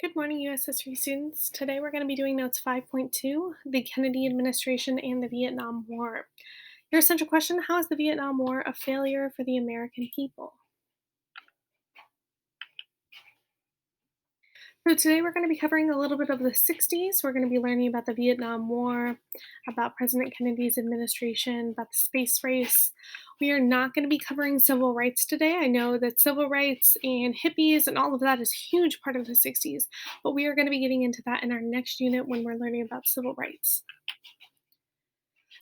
Good morning, U.S. history students. Today we're going to be doing Notes 5.2, the Kennedy administration and the Vietnam War. Your essential question: how is the Vietnam War a failure for the American people? So, today we're going to be covering a little bit of the 60s. We're going to be learning about the Vietnam War, about President Kennedy's administration, about the space race. We are not going to be covering civil rights today. I know that civil rights and hippies and all of that is a huge part of the 60s, but we are going to be getting into that in our next unit when we're learning about civil rights.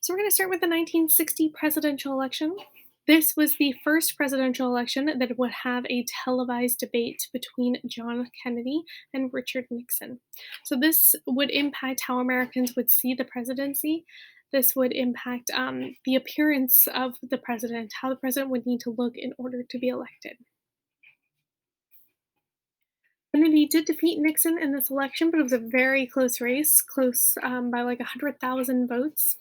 So, we're going to start with the 1960 presidential election. This was the first presidential election that would have a televised debate between John Kennedy and Richard Nixon. So, this would impact how Americans would see the presidency. This would impact the appearance of the president, how the president would need to look in order to be elected. Kennedy did defeat Nixon in this election, but it was a very close race, close by like 100,000 votes.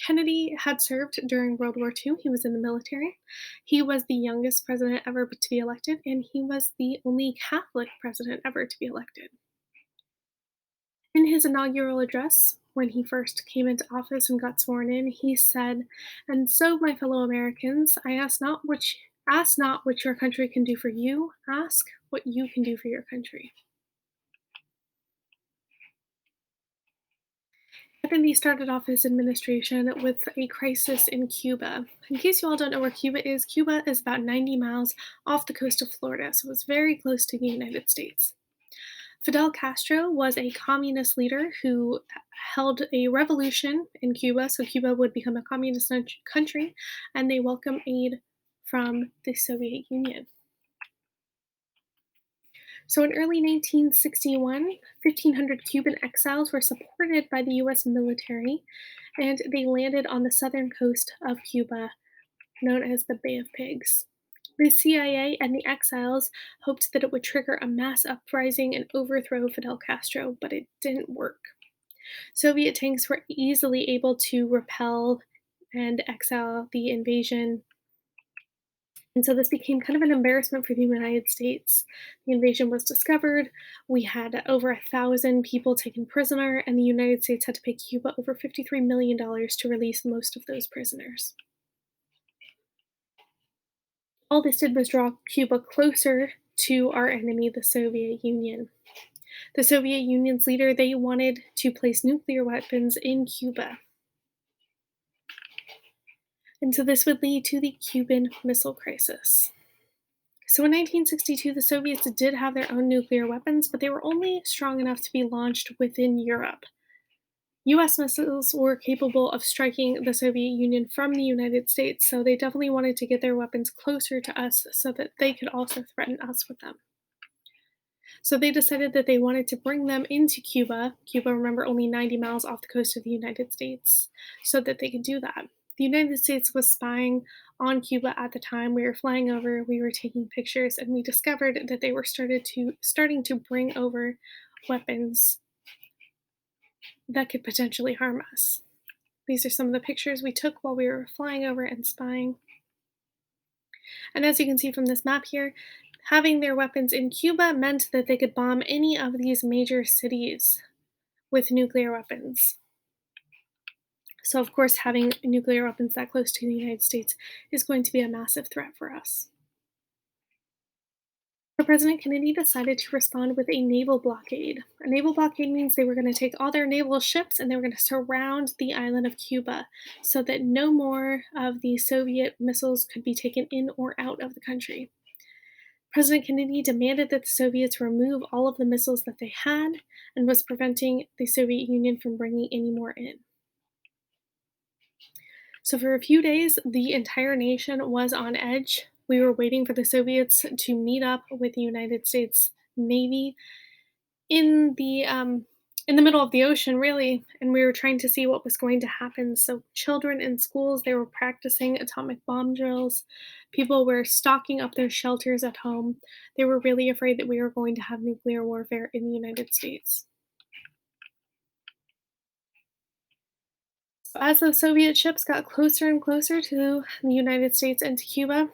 Kennedy had served during World War II. He was in the military. He was the youngest president ever to be elected, and he was the only Catholic president ever to be elected. In his inaugural address, when he first came into office and got sworn in, he said, "And so, my fellow Americans, I ask not what your country can do for you, ask what you can do for your country." Kennedy started off his administration with a crisis in Cuba. In case you all don't know where Cuba is about 90 miles off the coast of Florida, so it's very close to the United States. Fidel Castro was a communist leader who held a revolution in Cuba, so Cuba would become a communist country, and they welcomed aid from the Soviet Union. So in early 1961, 1,500 Cuban exiles were supported by the US military, and they landed on the southern coast of Cuba, known as the Bay of Pigs. The CIA and the exiles hoped that it would trigger a mass uprising and overthrow Fidel Castro, but it didn't work. Soviet tanks were easily able to repel and exile the invasion, and so this became kind of an embarrassment for the United States. The invasion was discovered. We had over 1,000 people taken prisoner, and the United States had to pay Cuba over $53 million to release most of those prisoners. All this did was draw Cuba closer to our enemy, the Soviet Union. The Soviet Union's leader, they wanted to place nuclear weapons in Cuba. And so this would lead to the Cuban Missile Crisis. So in 1962, the Soviets did have their own nuclear weapons, but they were only strong enough to be launched within Europe. US missiles were capable of striking the Soviet Union from the United States, so they definitely wanted to get their weapons closer to us so that they could also threaten us with them. So they decided that they wanted to bring them into Cuba. Cuba, remember, only 90 miles off the coast of the United States, so that they could do that. The United States was spying on Cuba at the time. We were flying over, we were taking pictures, and we discovered that they were starting to bring over weapons that could potentially harm us. These are some of the pictures we took while we were flying over and spying. And as you can see from this map here, having their weapons in Cuba meant that they could bomb any of these major cities with nuclear weapons. So, of course, having nuclear weapons that close to the United States is going to be a massive threat for us. So President Kennedy decided to respond with a naval blockade. A naval blockade means they were going to take all their naval ships and they were going to surround the island of Cuba so that no more of the Soviet missiles could be taken in or out of the country. President Kennedy demanded that the Soviets remove all of the missiles that they had and was preventing the Soviet Union from bringing any more in. So, for a few days, the entire nation was on edge. We were waiting for the Soviets to meet up with the United States Navy in the middle of the ocean, really, and we were trying to see what was going to happen. So, children in schools, they were practicing atomic bomb drills. People were stocking up their shelters at home. They were really afraid that we were going to have nuclear warfare in the United States. So as the Soviet ships got closer and closer to the United States and to Cuba,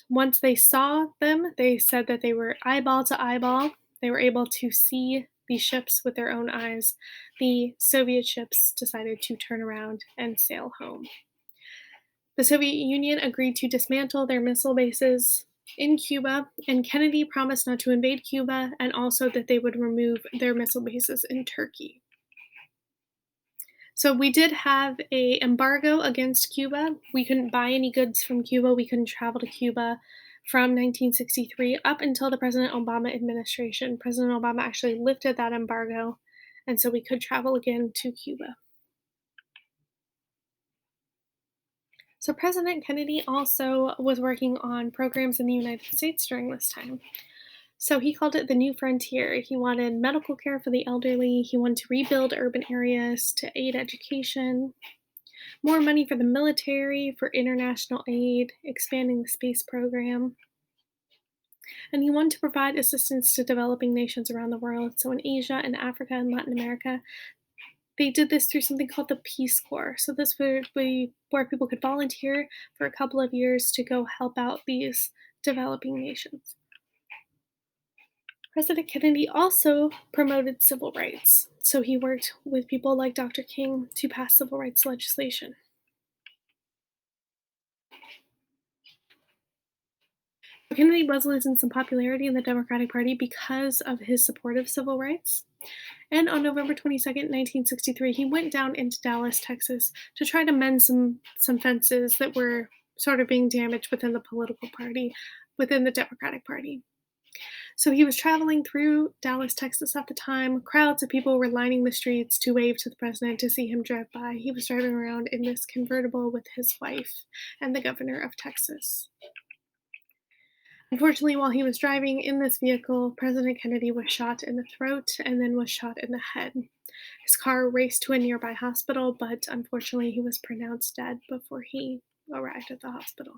once they saw them, they said that they were eyeball to eyeball. They were able to see these ships with their own eyes, the Soviet ships decided to turn around and sail home. The Soviet Union agreed to dismantle their missile bases in Cuba, and Kennedy promised not to invade Cuba and also that they would remove their missile bases in Turkey. So we did have a embargo against Cuba. We couldn't buy any goods from Cuba. We couldn't travel to Cuba from 1963 up until the President Obama administration. President Obama actually lifted that embargo, and so we could travel again to Cuba. So President Kennedy also was working on programs in the United States during this time. So he called it the New Frontier. He wanted medical care for the elderly. He wanted to rebuild urban areas to aid education, more money for the military, for international aid, expanding the space program. And he wanted to provide assistance to developing nations around the world. So in Asia and Africa and Latin America, they did this through something called the Peace Corps. So this would be where people could volunteer for a couple of years to go help out these developing nations. President Kennedy also promoted civil rights. So he worked with people like Dr. King to pass civil rights legislation. Kennedy was losing some popularity in the Democratic Party because of his support of civil rights. And on November 22nd, 1963, he went down into Dallas, Texas to try to mend some fences that were sort of being damaged within the political party, within the Democratic Party. So he was traveling through Dallas, Texas at the time. Crowds of people were lining the streets to wave to the president to see him drive by. He was driving around in this convertible with his wife and the governor of Texas. Unfortunately, while he was driving in this vehicle, President Kennedy was shot in the throat and then was shot in the head. His car raced to a nearby hospital, but unfortunately, he was pronounced dead before he arrived at the hospital.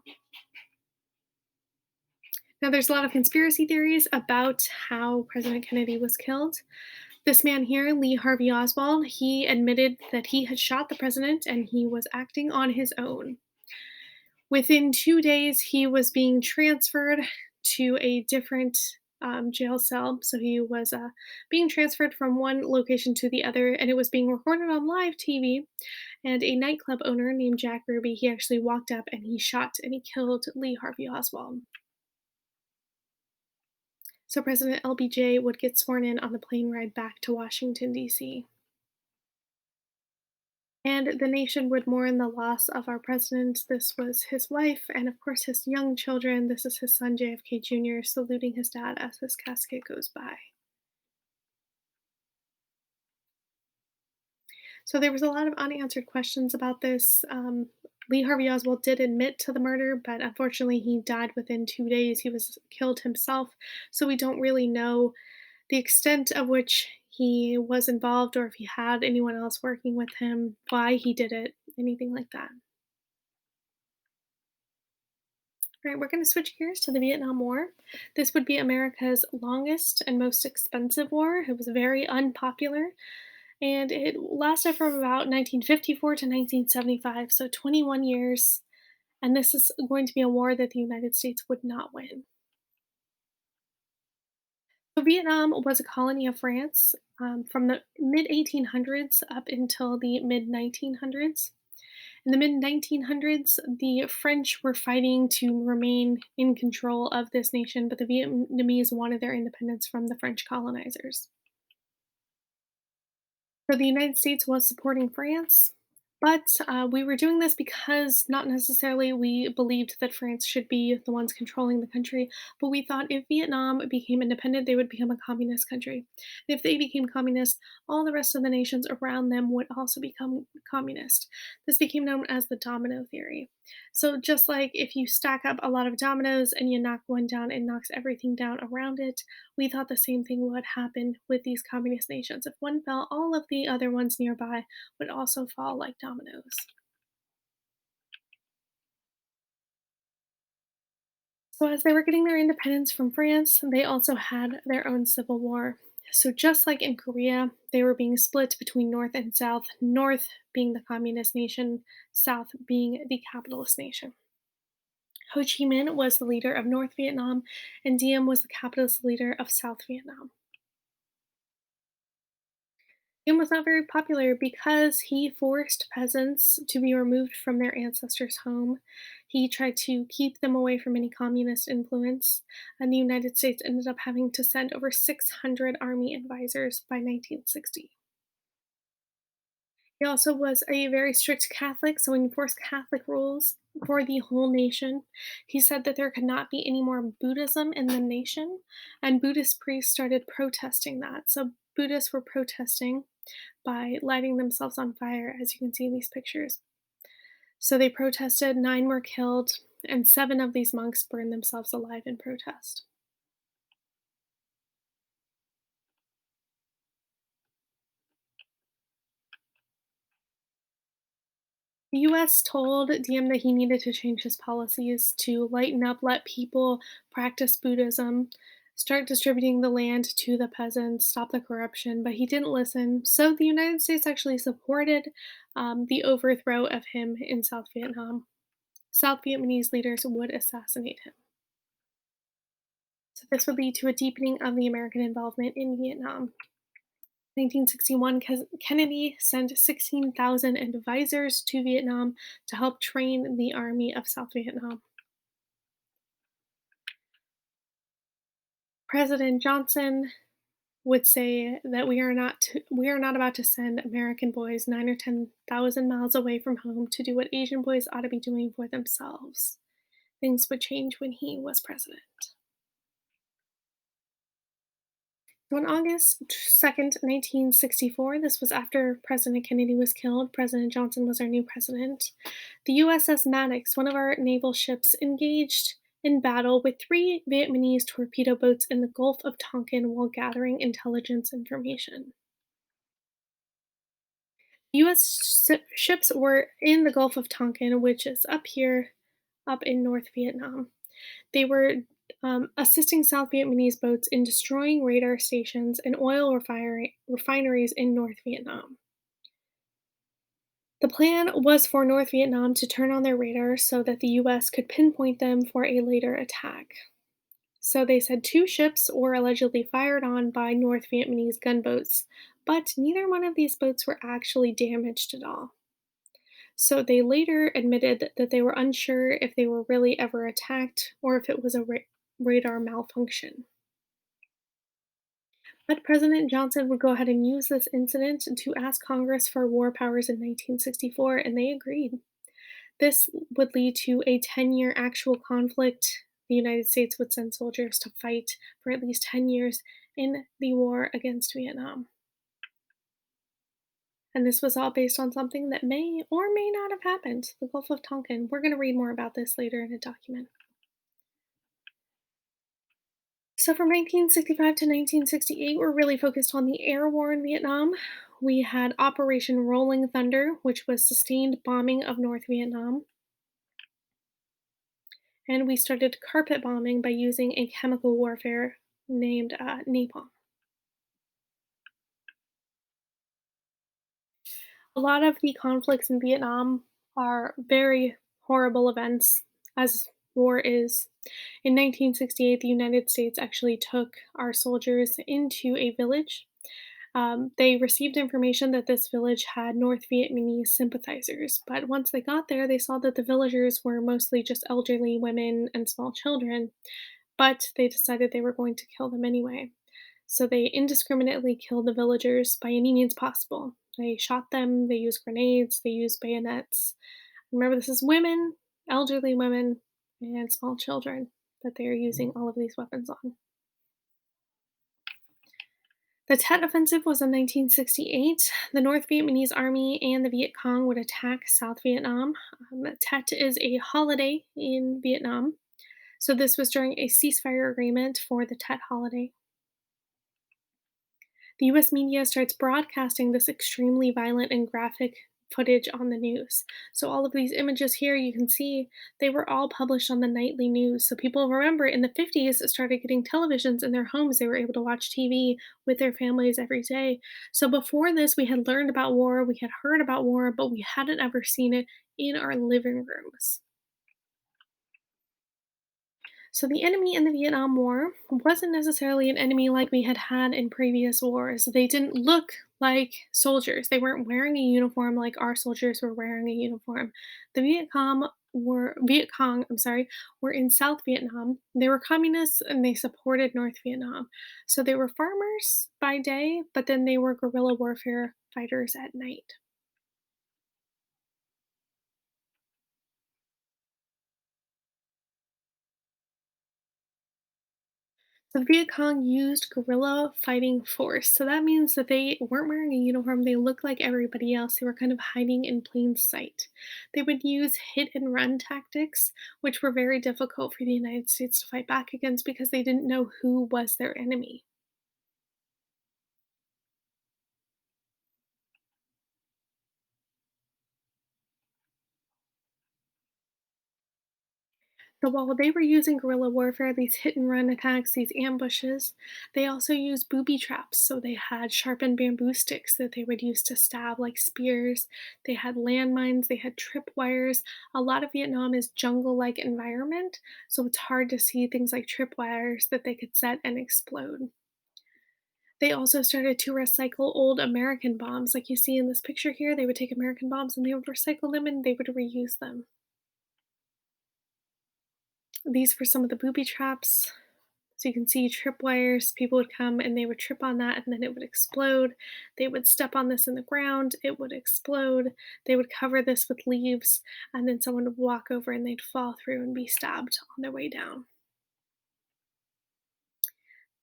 Now, there's a lot of conspiracy theories about how President Kennedy was killed. This man here, Lee Harvey Oswald, he admitted that he had shot the president and he was acting on his own. Within 2 days, he was being transferred to a different jail cell. So he was being transferred from one location to the other, and it was being recorded on live TV. And a nightclub owner named Jack Ruby, he actually walked up and he shot and he killed Lee Harvey Oswald. So President LBJ would get sworn in on the plane ride back to Washington, D.C. And the nation would mourn the loss of our president. This was his wife and, of course, his young children. This is his son, JFK Jr., saluting his dad as his casket goes by. So there was a lot of unanswered questions about this. Lee Harvey Oswald did admit to the murder, but unfortunately, he died within 2 days. He was killed himself. So we don't really know the extent of which he was involved or if he had anyone else working with him, why he did it, anything like that. All right, we're going to switch gears to the Vietnam War. This would be America's longest and most expensive war. It was very unpopular, and it lasted from about 1954 to 1975, so 21 years. And this is going to be a war that the United States would not win. So Vietnam was a colony of France from the mid 1800s up until the mid 1900s. In the mid 1900s, the French were fighting to remain in control of this nation, but the Vietnamese wanted their independence from the French colonizers. So the United States was supporting France, but we were doing this because not necessarily we believed that France should be the ones controlling the country, but we thought if Vietnam became independent, they would become a communist country. And if they became communist, all the rest of the nations around them would also become communist. This became known as the domino theory. So just like if you stack up a lot of dominoes and you knock one down, it knocks everything down around it. We thought the same thing would happen with these communist nations. If one fell, all of the other ones nearby would also fall like dominoes. So, as they were getting their independence from France, they also had their own civil war. So, just like in Korea, they were being split between North and South, North being the communist nation, South being the capitalist nation. Ho Chi Minh was the leader of North Vietnam, and Diem was the capitalist leader of South Vietnam. and was not very popular because he forced peasants to be removed from their ancestors' home. He tried to keep them away from any communist influence, and the United States ended up having to send over 600 army advisors by 1960. He also was a very strict Catholic, so he enforced Catholic rules for the whole nation. He said that there could not be any more Buddhism in the nation, and Buddhist priests started protesting that. So Buddhists were protesting by lighting themselves on fire, as you can see in these pictures. So they protested, 9 were killed, and 7 of these monks burned themselves alive in protest. The US told Diem that he needed to change his policies to lighten up, let people practice Buddhism, start distributing the land to the peasants, stop the corruption, but he didn't listen. So the United States actually supported the overthrow of him in South Vietnam. South Vietnamese leaders would assassinate him. So this would lead to a deepening of the American involvement in Vietnam. 1961, Kennedy sent 16,000 advisors to Vietnam to help train the army of South Vietnam. President Johnson would say that we are not about to send American boys 9 or 10,000 miles away from home to do what Asian boys ought to be doing for themselves. Things would change when he was president. So on August 2nd, 1964, this was after President Kennedy was killed, President Johnson was our new president. The USS Maddox, one of our naval ships, engaged in battle with 3 Vietnamese torpedo boats in the Gulf of Tonkin while gathering intelligence information. Ships were in the Gulf of Tonkin, which is up here, up in North Vietnam. They were assisting South Vietnamese boats in destroying radar stations and oil refineries in North Vietnam. The plan was for North Vietnam to turn on their radar so that the US could pinpoint them for a later attack. So they said 2 ships were allegedly fired on by North Vietnamese gunboats, but neither one of these boats were actually damaged at all. So they later admitted that they were unsure if they were really ever attacked or if it was a radar malfunction. But President Johnson would go ahead and use this incident to ask Congress for war powers in 1964, and they agreed. This would lead to a 10-year actual conflict. The United States would send soldiers to fight for at least 10 years in the war against Vietnam. And this was all based on something that may or may not have happened, the Gulf of Tonkin. We're going to read more about this later in a document. So from 1965 to 1968, we're really focused on the air war in Vietnam. We had Operation Rolling Thunder, which was sustained bombing of North Vietnam. And we started carpet bombing by using a chemical warfare named napalm. A lot of the conflicts in Vietnam are very horrible events, as war is. In 1968, the United States actually took our soldiers into a village. They received information that this village had North Vietnamese sympathizers, but once they got there, they saw that the villagers were mostly just elderly women and small children, but they decided they were going to kill them anyway. So they indiscriminately killed the villagers by any means possible. They shot them, they used grenades, they used bayonets. Remember, this is women, elderly women, and small children that they are using all of these weapons on. The Tet Offensive was in 1968. The North Vietnamese Army and the Viet Cong would attack South Vietnam. Tet is a holiday in Vietnam. So this was during a ceasefire agreement for the Tet holiday. The US media starts broadcasting this extremely violent and graphic footage on the news. So all of these images here you can see, they were all published on the nightly news. So people remember in the 50s started getting televisions in their homes. They were able to watch TV with their families every day. So before this, we had learned about war, we had heard about war, but we hadn't ever seen it in our living rooms. So the enemy in the Vietnam War wasn't necessarily an enemy like we had had in previous wars. They didn't look like soldiers. They weren't wearing a uniform like our soldiers were wearing a uniform. The Viet Cong, I'm sorry, were in South Vietnam. They were communists and they supported North Vietnam. So they were farmers by day, but then they were guerrilla warfare fighters at night. The Viet Cong used guerrilla fighting force. So that means that they weren't wearing a uniform. They looked like everybody else. They were kind of hiding in plain sight. They would use hit and run tactics, which were very difficult for the United States to fight back against because they didn't know who was their enemy. So while they were using guerrilla warfare, these hit and run attacks, these ambushes, they also used booby traps. So they had sharpened bamboo sticks that they would use to stab like spears. They had landmines, they had tripwires. A lot of Vietnam is jungle like environment, so it's hard to see things like tripwires that they could set and explode. They also started to recycle old American bombs. Like you see in this picture here, they would take American bombs and they would recycle them and they would reuse them. These were some of the booby traps. So you can see tripwires. People would come and they would trip on that and then it would explode. They would step on this in the ground, it would explode. They would cover this with leaves and then someone would walk over and they'd fall through and be stabbed on their way down.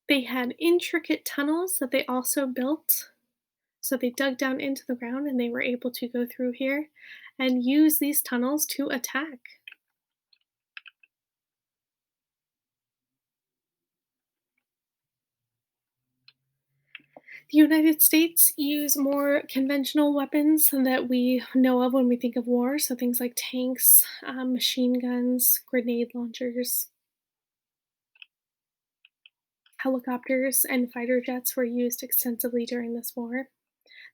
They had intricate tunnels that they also built. So they dug down into the ground and they were able to go through here and use these tunnels to attack. The United States use more conventional weapons that we know of when we think of war, so things like tanks, machine guns, grenade launchers, helicopters, and fighter jets were used extensively during this war.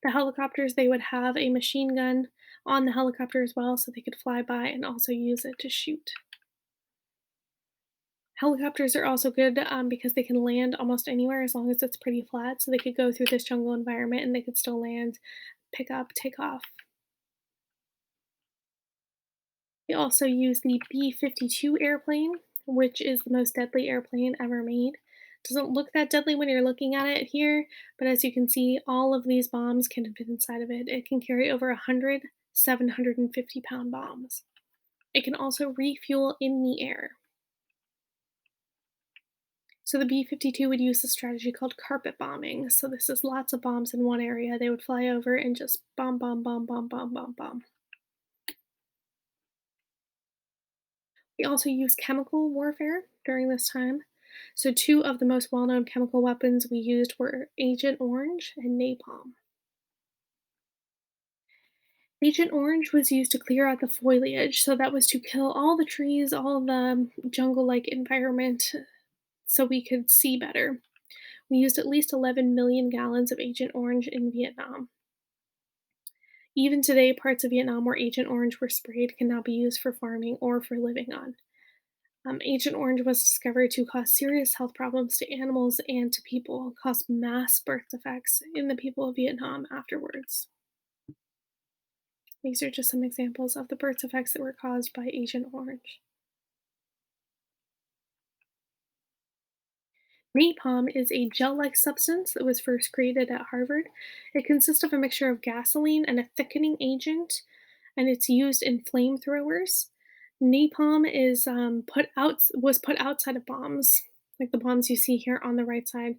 The helicopters, they would have a machine gun on the helicopter as well, so they could fly by and also use it to shoot. Helicopters are also good because they can land almost anywhere as long as it's pretty flat, so they could go through this jungle environment and they could still land, pick up, take off. We also use the B-52 airplane, which is the most deadly airplane ever made. Doesn't look that deadly when you're looking at it here, but as you can see, all of these bombs can fit inside of it. It can carry over 100 750-pound bombs. It can also refuel in the air. So the B-52 would use a strategy called carpet bombing. So this is lots of bombs in one area. They would fly over and just bomb, bomb, bomb, bomb, bomb, bomb, bomb. We also use chemical warfare during this time. So, two of the most well known chemical weapons we used were Agent Orange and napalm. Agent Orange was used to clear out the foliage, so that was to kill all the trees, all of the jungle like environment, so we could see better. We used at least 11 million gallons of Agent Orange in Vietnam. Even today, parts of Vietnam where Agent Orange were sprayed can now be used for farming or for living on. Agent Orange was discovered to cause serious health problems to animals and to people, caused mass birth defects in the people of Vietnam afterwards. These are just some examples of the birth defects that were caused by Agent Orange. Napalm is a gel like substance that was first created at Harvard. It consists of a mixture of gasoline and a thickening agent, and it's used in flamethrowers. Napalm is was put outside of bombs, like the bombs you see here on the right side,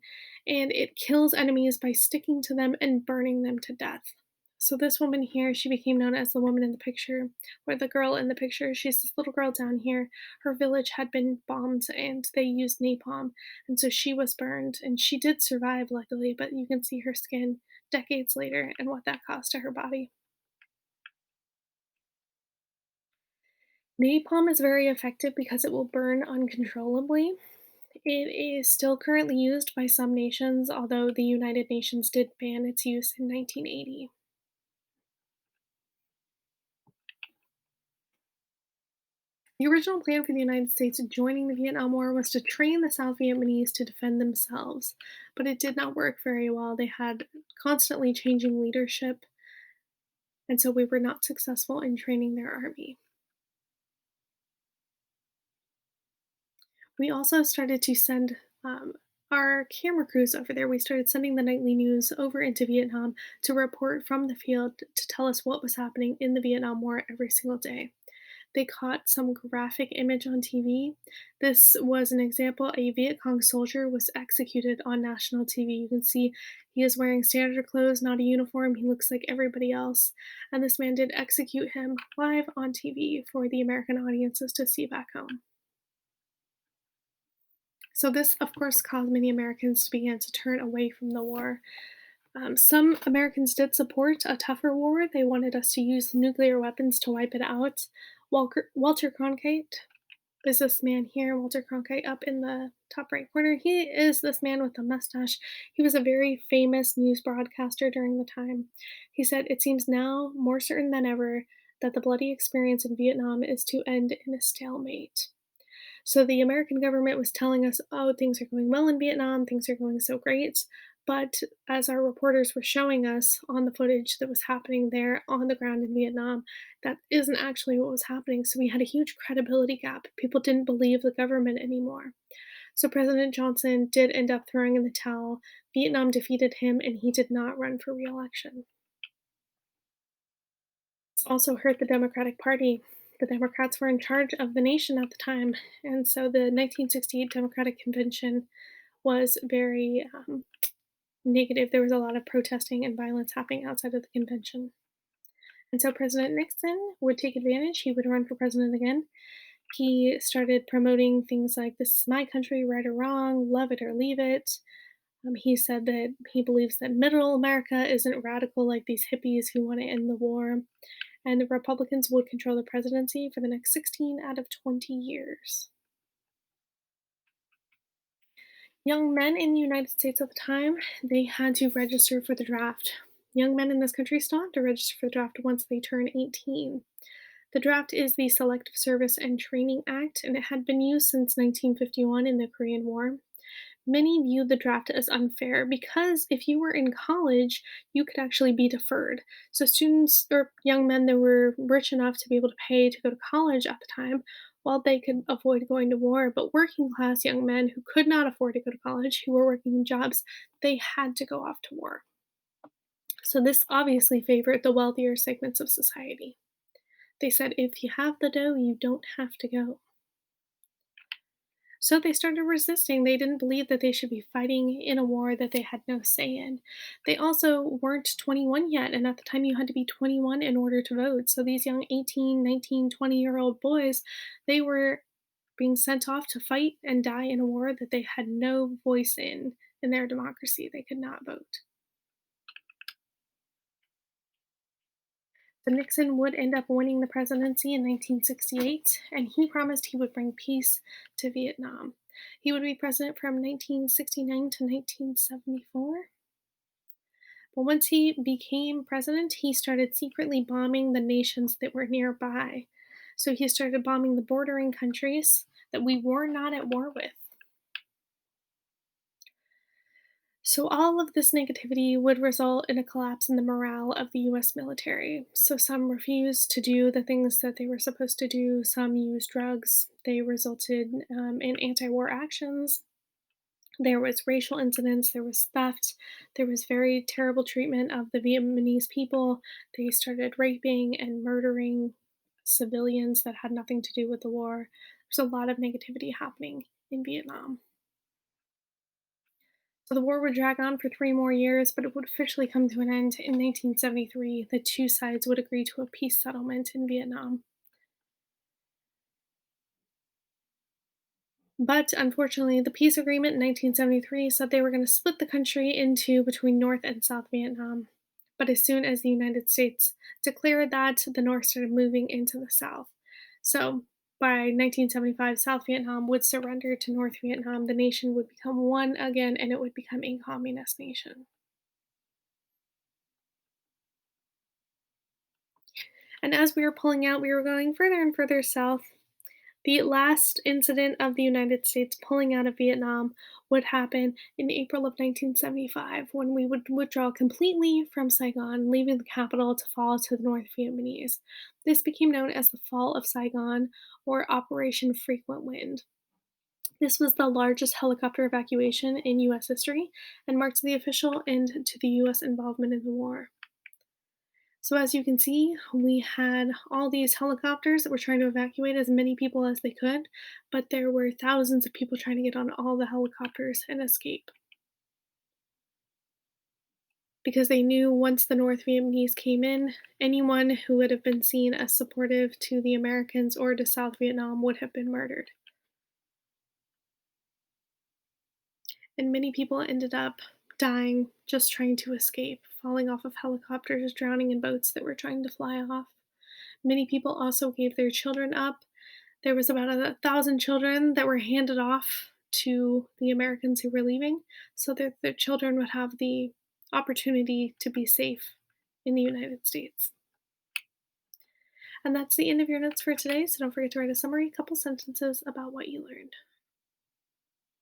and it kills enemies by sticking to them and burning them to death. So this woman here, she became known as the woman in the picture, or the girl in the picture. She's this little girl down here. Her village had been bombed and they used napalm, and so she was burned and she did survive luckily, but you can see her skin decades later and what that caused to her body. Napalm is very effective because it will burn uncontrollably. It is still currently used by some nations, although the United Nations did ban its use in 1980. The original plan for the United States joining the Vietnam War was to train the South Vietnamese to defend themselves, but it did not work very well. They had constantly changing leadership, and so we were not successful in training their army. We also started to send our camera crews over there. We started sending the nightly news over into Vietnam to report from the field to tell us what was happening in the Vietnam War every single day. They caught some graphic image on TV. This was an example. A Viet Cong soldier was executed on national TV. You can see he is wearing standard clothes, not a uniform. He looks like everybody else. And this man did execute him live on TV for the American audiences to see back home. So, this, of course, caused many Americans to begin to turn away from the war. Some Americans did support a tougher war. They wanted us to use nuclear weapons to wipe it out. Walter Cronkite is this man here, Walter Cronkite, up in the top right corner. He is this man with the mustache. He was a very famous news broadcaster during the time. He said, "It seems now more certain than ever that the bloody experience in Vietnam is to end in a stalemate." So the American government was telling us, oh, things are going well in Vietnam, things are going so great. But as our reporters were showing us on the footage that was happening there on the ground in Vietnam, that isn't actually what was happening. So we had a huge credibility gap. People didn't believe the government anymore. So President Johnson did end up throwing in the towel. Vietnam defeated him, and he did not run for reelection. This also hurt the Democratic Party. The Democrats were in charge of the nation at the time, and so the 1968 Democratic Convention was very negative. There was a lot of protesting and violence happening outside of the convention. And so President Nixon would take advantage. He would run for president again. He started promoting things like, "This is my country, right or wrong, love it or leave it." He said that he believes that middle America isn't radical like these hippies who want to end the war. And the Republicans would control the presidency for the next 16 out of 20 years. Young men in the United States at the time, they had to register for the draft. Young men in this country still have to register for the draft once they turn 18. The draft is the Selective Service and Training Act, and it had been used since 1951 in the Korean War. Many viewed the draft as unfair because if you were in college, you could actually be deferred. So, students or young men that were rich enough to be able to pay to go to college at the time, while they could avoid going to war, but working class young men who could not afford to go to college, who were working in jobs, they had to go off to war. So, this obviously favored the wealthier segments of society. They said, if you have the dough, you don't have to go. So they started resisting. They didn't believe that they should be fighting in a war that they had no say in. They also weren't 21 yet, and at the time you had to be 21 in order to vote. So these young 18, 19, 20-year-old boys, they were being sent off to fight and die in a war that they had no voice in their democracy. They could not vote. So Nixon would end up winning the presidency in 1968, and he promised he would bring peace to Vietnam. He would be president from 1969 to 1974. But once he became president, he started secretly bombing the nations that were nearby. So he started bombing the bordering countries that we were not at war with. So, all of this negativity would result in a collapse in the morale of the US military. So, some refused to do the things that they were supposed to do, some used drugs. They resulted in anti war actions. There was racial incidents, there was theft, there was very terrible treatment of the Vietnamese people. They started raping and murdering civilians that had nothing to do with the war. There's a lot of negativity happening in Vietnam. So the war would drag on for 3 more years, but it would officially come to an end in 1973. The two sides would agree to a peace settlement in Vietnam. But unfortunately, the peace agreement in 1973 said they were going to split the country into between North and South Vietnam. But as soon as the United States declared that, the North started moving into the South. So by 1975, South Vietnam would surrender to North Vietnam. The nation would become one again, and it would become a communist nation. And as we were pulling out, we were going further and further south. The last incident of the United States pulling out of Vietnam would happen in April of 1975 when we would withdraw completely from Saigon, leaving the capital to fall to the North Vietnamese. This became known as the Fall of Saigon or Operation Frequent Wind. This was the largest helicopter evacuation in U.S. history and marked the official end to the U.S. involvement in the war. So, as you can see, we had all these helicopters that were trying to evacuate as many people as they could, but there were thousands of people trying to get on all the helicopters and escape because they knew once the North Vietnamese came in, anyone who would have been seen as supportive to the Americans or to South Vietnam would have been murdered. And many people ended up dying just trying to escape, falling off of helicopters, drowning in boats that were trying to fly off. Many people also gave their children up. There was about 1,000 children that were handed off to the Americans who were leaving so that their children would have the opportunity to be safe in the United States. And that's the end of your notes for today. So don't forget to write a summary, couple sentences about what you learned.